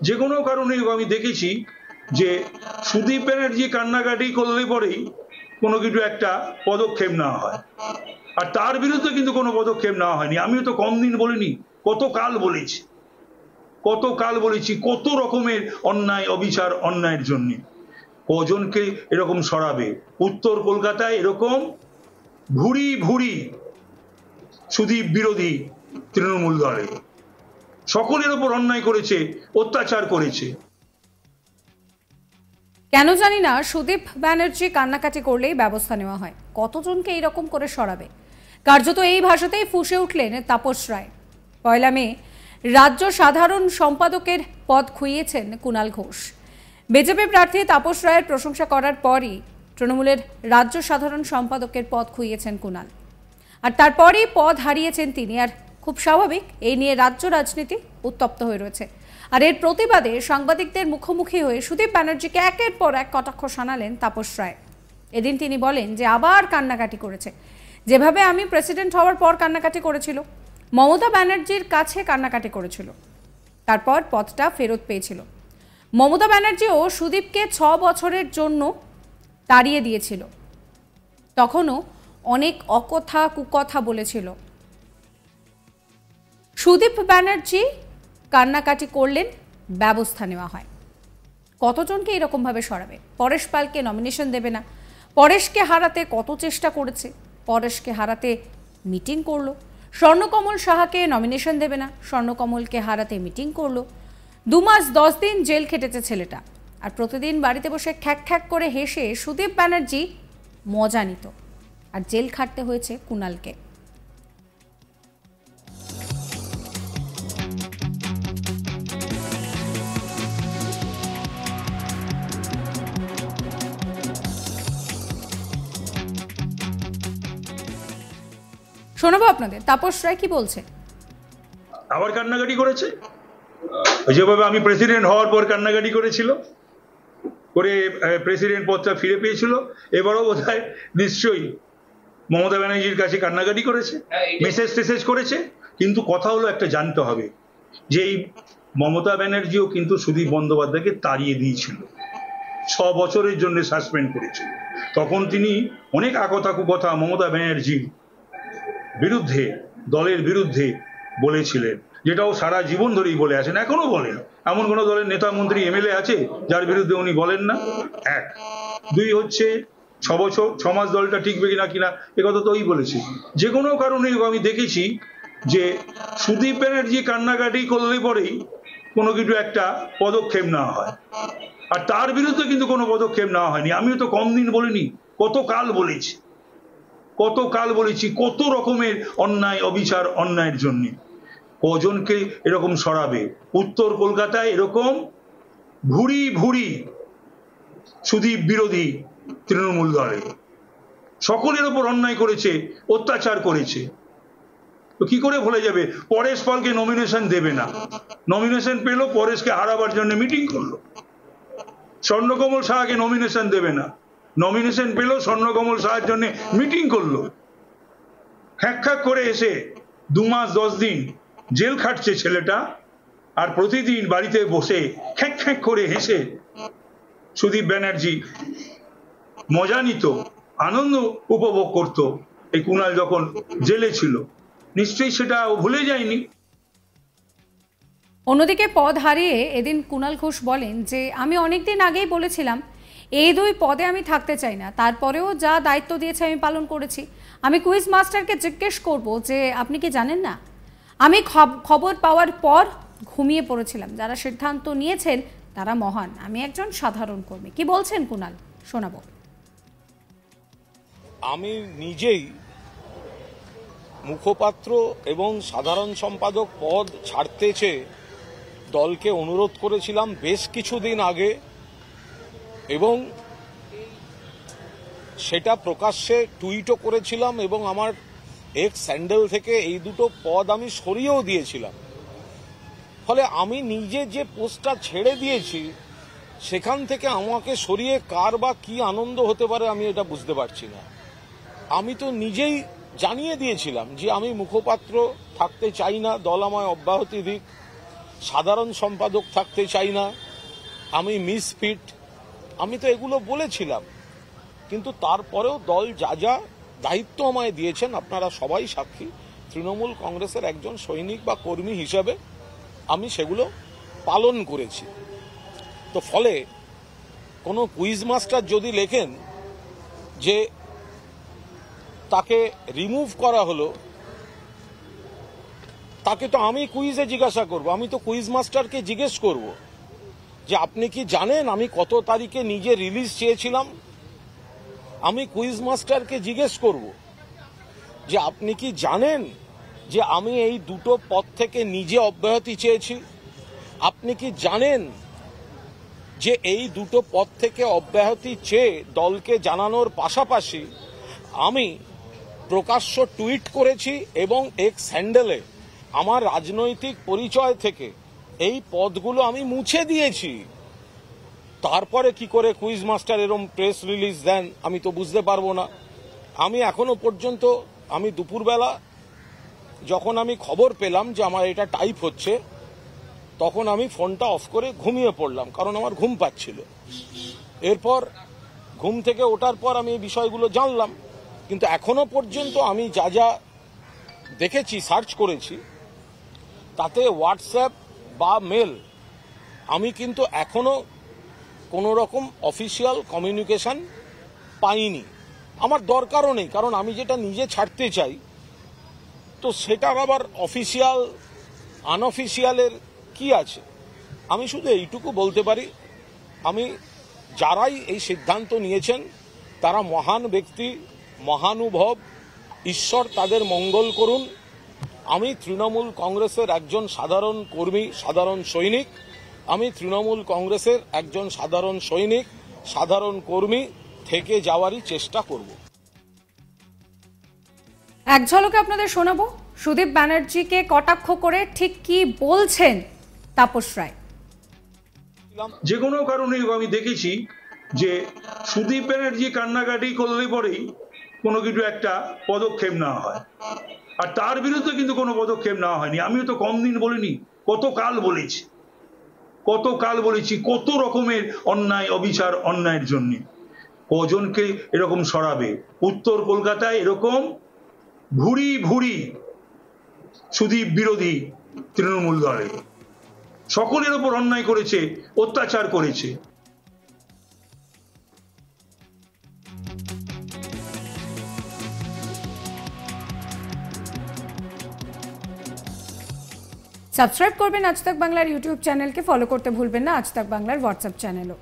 যে কোনো কারণে আমি দেখেছি যে সুদীপ ব্যানার্জি কান্নাকাটি করলে পরেই কোনো কিছু একটা পদক্ষেপ নেওয়া হয়, আর তার বিরুদ্ধে কিন্তু কোনো পদক্ষেপ নেওয়া হয়নি। আমিও তো কম দিন বলিনি, কত কাল বলেছি, কত রকমের অন্যায় অবিচার অন্যায়ের জন্য। কজনকে এরকম সরাবে? উত্তর কলকাতায় এরকম ভুরি ভুরি সুদীপ বিরোধী তৃণমূল দলে সকলের ওপর অন্যায় করেছে, অত্যাচার করেছে। কেন জানি না সুদীপ ব্যানার্জি কান্নাকাটি করলেই ব্যবস্থা নেওয়া হয়। কতজনকে এইরকম করে সরাবে? কার্যত এই ভাষাতেই ফুঁসে উঠলেন তাপস রায়। পয়লা মে রাজ্য সাধারণ সম্পাদকের পদ খুইয়েছেন কুণাল ঘোষ। বিজেপি প্রার্থী তাপস রায়ের প্রশংসা করার পরই তৃণমূলের রাজ্য সাধারণ সম্পাদকের পদ খুইয়েছেন কুণাল, আর তারপরেই পদ হারিয়েছেন তিনি। আর খুব স্বাভাবিক, এই নিয়ে রাজ্য রাজনীতি উত্তপ্ত হয়ে রয়েছে। আর এর প্রতিবাদে সাংবাদিকদের মুখোমুখি হয়ে সুদীপ ব্যানার্জিকে একের পর এক কটাক্ষ শোনালেন তাপস রায়। এদিন তিনি বলেন যে আবার কান্নাকাটি করেছে, যেভাবে আমি প্রেসিডেন্ট হওয়ার পর কান্নাকাটি করেছিল, মমতা ব্যানার্জির কাছে কান্নাকাটি করেছিল, তারপর পদটা ফেরত পেয়েছিল। মমতা ব্যানার্জিও সুদীপকে 6 বছরের জন্য তাড়িয়ে দিয়েছিল, তখনও অনেক অকথা কুকথা বলেছিল। সুদীপ ব্যানার্জি কান্নাকাটি করলেন, ব্যবস্থা নেওয়া হয়। কতজনকে এরকমভাবে সরাবে? পরেশ পালকে নমিনেশন দেবে না, পরেশকে হারাতে কত চেষ্টা করেছে, পরেশকে হারাতে মিটিং করলো। স্বর্ণকমল সাহাকে নমিনেশন দেবে না, স্বর্ণকমলকে হারাতে মিটিং করলো। 2 মাস 10 দিন জেল খেটেছে ছেলেটা, আর প্রতিদিন বাড়িতে বসে খ্যাক খ্যাক করে হেসে সুদীপ ব্যানার্জি মজা নিত, আর জেল খাটতে হয়েছে কুণালকে। শোনাবো আপনাদের তাপস রায় কি বলছে। আবার কান্নাকাটি করেছে, যেভাবে আমি প্রেসিডেন্ট হওয়ার পর কান্নাকাটি করেছিল, করে প্রেসিডেন্ট পদটা ফিরে পেয়েছিল। এবারও বোধহয় নিশ্চয়ই মমতা ব্যানার্জির কাছে কান্নাকাটি করেছে, মেসেজ করেছে। কিন্তু কথা হলো একটা জানতে হবে যে এই মমতা ব্যানার্জিও কিন্তু সুদীপ বন্দ্যোপাধ্যায়কে তাড়িয়ে দিয়েছিল, 6 বছরের জন্য সাসপেন্ড করেছিল। তখন তিনি অনেক আকথা কুকথা মমতা ব্যানার্জির বিরুদ্ধে, দলের বিরুদ্ধে বলেছিলেন, যেটাও সারা জীবন ধরেই বলে আছেন, এখনো বলেন। এমন কোন দলের নেতা মন্ত্রী এমএলএ আছে যার বিরুদ্ধে উনি বলেন না? 1 2 হচ্ছে 6 মাস দলটা টিকবে কিনা একথা তো ওই বলেছি। যে কোনো কারণে আমি দেখেছি যে সুদীপ ব্যানার্জি কান্নাকাটি করলে পরেই কোনো কিছু একটা পদক্ষেপ নেওয়া হয়, আর তার বিরুদ্ধে কিন্তু কোনো পদক্ষেপ নেওয়া হয়নি। আমিও তো কম দিন বলিনি, কত কাল বলেছি, কত রকমের অন্যায় অবিচার অন্যায়ের জন্য। কজনকে এরকম সরাবে? উত্তর কলকাতায় এরকম ভুরি ভুরি সুদীপ বিরোধী তৃণমূল দলে সকলের ওপর অন্যায় করেছে, অত্যাচার করেছে। তো কি করে ভুলে যাবে? পরেশ পালকে নমিনেশন দেবে না, নমিনেশন পেল, পরেশকে হারাবার জন্য মিটিং করলো। স্বর্ণকমল সাহাকে নমিনেশন দেবে না, নমিনেশন পেল, স্বর্ণকমল সাহার জন্য মিটিং করলো। খ্যাক করে এসে 2 মাস 10 দিন জেল খাটছে ছেলেটা, আর প্রতিদিন বাড়িতে বসে খ্যাক খ্যাক করে হেসে সুদীপ ব্যানার্জি মজা নিত, আনন্দ উপভোগ করত এই কুণাল যখন জেলে ছিল। নিশ্চয়ই সেটা ভুলে যায়নি। অন্যদিকে পদ হারিয়ে এদিন কুণাল ঘোষ বলেন যে আমি অনেকদিন আগেই বলেছিলাম এই 2 পদে আমি থাকতে চাই না, তারপরেও যা দায়িত্ব দিয়েছে আমি পালন করেছি। আমি কুইজ মাস্টারকে জিজ্ঞেস করব যে আপনি কি জানেন না, আমি খবর পাওয়ার পর ঘুমিয়ে পড়েছিলাম, যারা সিদ্ধান্ত নিয়েছেন তারা মহান, আমি একজন সাধারণ কর্মী। কি বলছেন কুণাল, শোনাবো। আমি নিজেই মুখপাত্র এবং সাধারণ সম্পাদক পদ ছাড়তে চেয়ে দলকে অনুরোধ করেছিলাম বেশ কিছুদিন আগে, এবং সেটা প্রকাশ্যে টুইটও করেছিলাম, এবং আমার এক্স স্যান্ডেল থেকে এই 2টো পদ আমি সরিয়েও দিয়েছিলাম। ফলে আমি নিজে যে পোস্টটা ছেড়ে দিয়েছি সেখান থেকে আমাকে সরিয়ে কার বা কি আনন্দ হতে পারে আমি এটা বুঝতে পারছি না। আমি তো নিজেই জানিয়ে দিয়েছিলাম যে আমি মুখপাত্র থাকতে চাই না, দল আমায় অব্যাহতি দিক। সাধারণ সম্পাদক থাকতে চাই না, আমি মিসফিট, আমি তো এগুলো বলেছিলাম। কিন্তু তারপরেও দল যা যা দায়িত্ব আমায় দিয়েছেন আপনারা সবাই সাক্ষী, তৃণমূল কংগ্রেসের একজন সৈনিক বা কর্মী হিসাবে আমি সেগুলো পালন করেছি। তো ফলে কোনো কুইজ মাস্টার যদি লেখেন যে তাকে রিমুভ করা হলো, তাকে তো আমি কুইজে জিজ্ঞাসা করব, আমি তো কুইজ মাস্টারকে জিজ্ঞেস করব যে আপনি কি জানেন আমি কত তারিখে নিজে রিলিজ চেয়েছিলাম। আমি কুইজ মাস্টারকে জিজ্ঞেস করব যে আপনি কি জানেন যে আমি এই দুটো পদ থেকে নিজে অব্যাহতি চেয়েছি। আপনি কি জানেন যে এই দুটো পদ থেকে অব্যাহতি চেয়ে দলকে জানানোর পাশাপাশি আমি প্রকাশ্য টুইট করেছি এবং এক্স হ্যান্ডেলে আমার রাজনৈতিক পরিচয় থেকে এই পদগুলো আমি মুছে দিয়েছি। তারপরে কি করে কুইজ মাস্টার এরম প্রেস রিলিজ দেন আমি তো বুঝতে পারবো না। আমি এখনো পর্যন্ত, আমি দুপুরবেলা যখন আমি খবর পেলাম যে আমার এটা টাইপ হচ্ছে, তখন আমি ফোনটা অফ করে ঘুমিয়ে পড়লাম, কারণ আমার ঘুম পাচ্ছিল। এরপর ঘুম থেকে ওঠার পর আমি এই বিষয়গুলো জানলাম, কিন্তু এখনো পর্যন্ত আমি যা যা দেখেছি, সার্চ করেছি, তাতে হোয়াটসঅ্যাপ বা মেল আমি কিন্তু এখনো কোনো রকম অফিসিয়াল কমিউনিকেশন পাইনি। আমার দরকারও নেই, কারণ আমি যেটা নিজে ছাড়তে চাই তো সেটার আবার অফিসিয়াল আনঅফিসিয়ালের কি আছে। আমি শুধু এইটুকু বলতে পারি, আমি যারাই এই সিদ্ধান্ত নিয়েছেন তারা মহান ব্যক্তি, মহানুভব, ঈশ্বর তাদের মঙ্গল করুন। আমি তৃণমূল কংগ্রেসের একজন সাধারণ কর্মী, সাধারণ সৈনিক। আমি তৃণমূল কংগ্রেসের একজন সাধারণ সৈনিক, সাধারণ কর্মী থেকে যাওয়ারই চেষ্টা করব। এক ঝলকে আপনাদের শোনাবো সুদীপ ব্যানার্জিকে কটাক্ষ করে ঠিক কি বলছেন তাপস রায়। যে কোনো কারণে আমি দেখেছি যে সুদীপ ব্যানার্জি কান্নাকাটি করলে পরেই কোনো কিছু একটা পদক্ষেপ নেওয়া হয়, আর তার বিরুদ্ধে কিন্তু কোনো পদক্ষেপ নেওয়া হয়নি। আমিও তো কম দিন বলিনি, কত কাল বলেছি, কত রকমের অন্যায়, অবিচার, অন্যায়ের জন্য কজনকে এরকম সরাবে। উত্তর কলকাতায় এরকম ভুরি ভুরি সুদীপ বিরোধী তৃণমূল দলে সকলের ওপর অন্যায় করেছে, অত্যাচার করেছে। সাবস্ক্রাইব করবেন আজ তাক বাংলার ইউটিউব চ্যানেলকে, ফলো করতে ভুলবেন না আজ তাক বাংলার হোয়াটসঅ্যাপ চ্যানেলও।